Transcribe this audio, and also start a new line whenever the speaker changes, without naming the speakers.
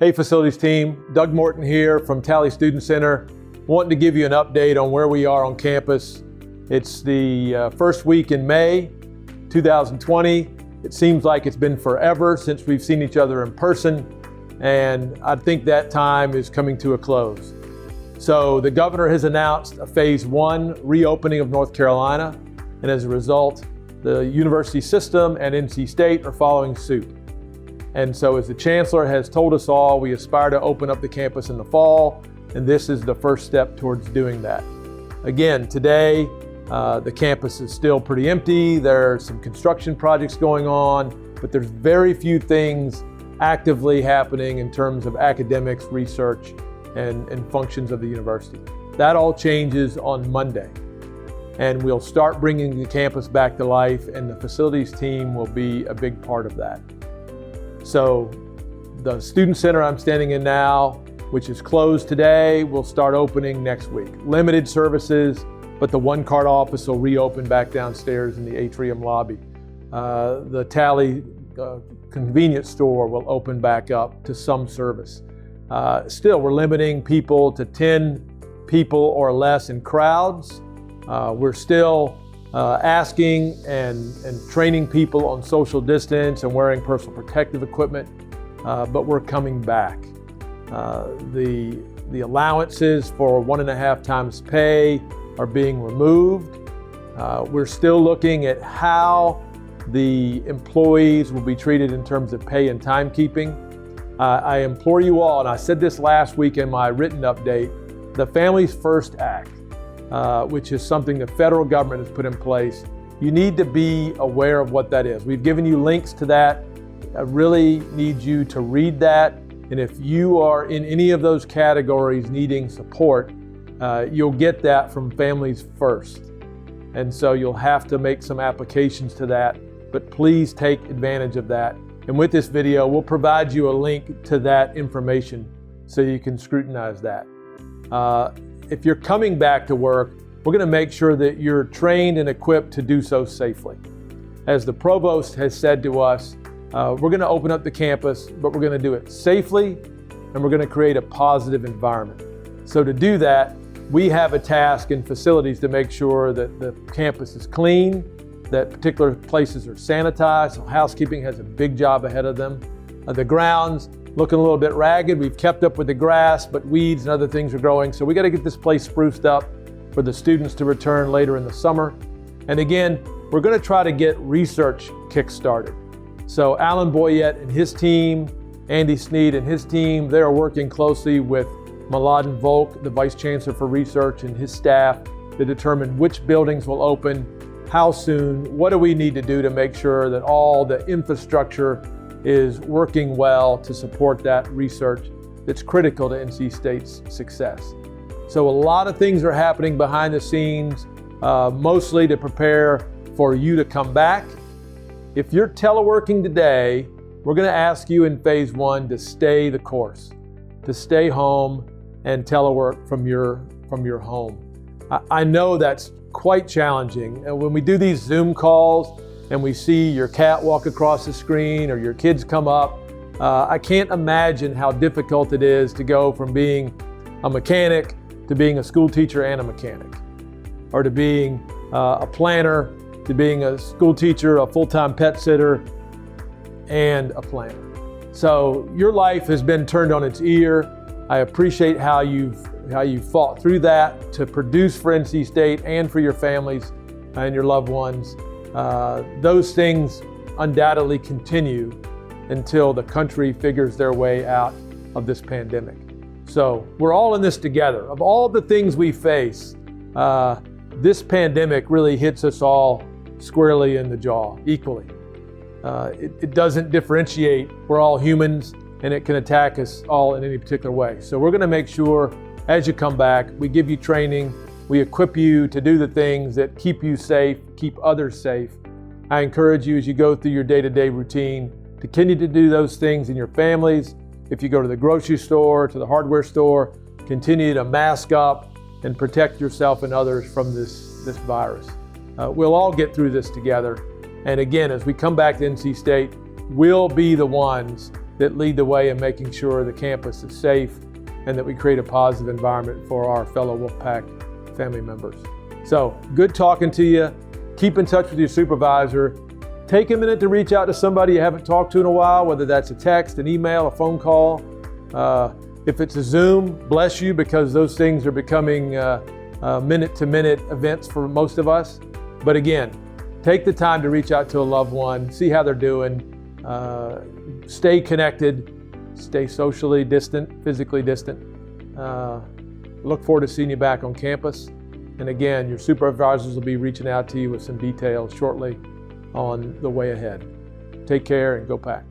Hey facilities team, Doug Morton here from Tally Student Center. Wanting to give you an update on where we are on campus. It's the first week in May 2020. It seems like it's been forever since we've seen each other in person, and I think that time is coming to a close. So the governor has announced a phase 1 reopening of North Carolina, and as a result, the university system and NC State are following suit. And so as the Chancellor has told us all, we aspire to open up the campus in the fall, and this is the first step towards doing that. Again, today, the campus is still pretty empty. There are some construction projects going on, but there's very few things actively happening in terms of academics, research, and functions of the university. That all changes on Monday, and we'll start bringing the campus back to life, and the facilities team will be a big part of that. So the student center I'm standing in now, which is closed today, will start opening next week. Limited services, but the one card office will reopen back downstairs in the atrium lobby. The Tally convenience store will open back up to some service. Still, we're limiting people to 10 people or less in crowds. We're still asking and training people on social distance and wearing personal protective equipment, but we're coming back. The allowances for 1.5 times pay are being removed. We're still looking at how the employees will be treated in terms of pay and timekeeping. I implore you all, and I said this last week in my written update, the Families First Act, which is something the federal government has put in place. You need to be aware of what that is. We've given you links to that. I really need you to read that. And if you are in any of those categories needing support, you'll get that from Families First. And so you'll have to make some applications to that, but please take advantage of that. And with this video, we'll provide you a link to that information so you can scrutinize that. If you're coming back to work, we're going to make sure that you're trained and equipped to do so safely. As the provost has said to us, we're going to open up the campus, but we're going to do it safely, and we're going to create a positive environment. So to do that, we have a task in facilities to make sure that the campus is clean, that particular places are sanitized. So housekeeping has a big job ahead of them. The grounds looking a little bit ragged. We've kept up with the grass, but weeds and other things are growing. So we got to get this place spruced up for the students to return later in the summer. And again, we're going to try to get research kick-started. So Alan Boyette and his team, Andy Sneed and his team, they are working closely with Mladen Volk, the Vice Chancellor for Research, and his staff to determine which buildings will open, how soon, what do we need to do to make sure that all the infrastructure is working well to support that research that's critical to NC State's success. So a lot of things are happening behind the scenes, mostly to prepare for you to come back. If you're teleworking today, we're going to ask you in phase 1 to stay the course, to stay home and telework from your home. I know that's quite challenging. And when we do these Zoom calls and we see your cat walk across the screen or your kids come up, I can't imagine how difficult it is to go from being a mechanic to being a school teacher and a mechanic, or to being a planner, to being a school teacher, a full-time pet sitter, and a planner. So your life has been turned on its ear. I appreciate how you've fought through that to produce for NC State and for your families and your loved ones. Those things undoubtedly continue until the country figures their way out of this pandemic. So we're all in this together. Of all the things we face, this pandemic really hits us all squarely in the jaw, equally. It doesn't differentiate. We're all humans, and it can attack us all in any particular way. So we're going to make sure as you come back, we give you training, we equip you to do the things that keep you safe, keep others safe. I encourage you as you go through your day-to-day routine to continue to do those things in your families. If you go to the grocery store, to the hardware store, continue to mask up and protect yourself and others from this virus. We'll all get through this together. And again, as we come back to NC State, we'll be the ones that lead the way in making sure the campus is safe and that we create a positive environment for our fellow Wolfpack family members. So good talking to you. Keep in touch with your supervisor. Take a minute to reach out to somebody you haven't talked to in a while, whether that's a text, an email, a phone call. If it's a Zoom, bless you, because those things are becoming minute-to-minute events for most of us. But again, take the time to reach out to a loved one, see how they're doing, stay connected, stay socially distant, physically distant. Look forward to seeing you back on campus. And again, your supervisors will be reaching out to you with some details shortly on the way ahead. Take care and go Pack.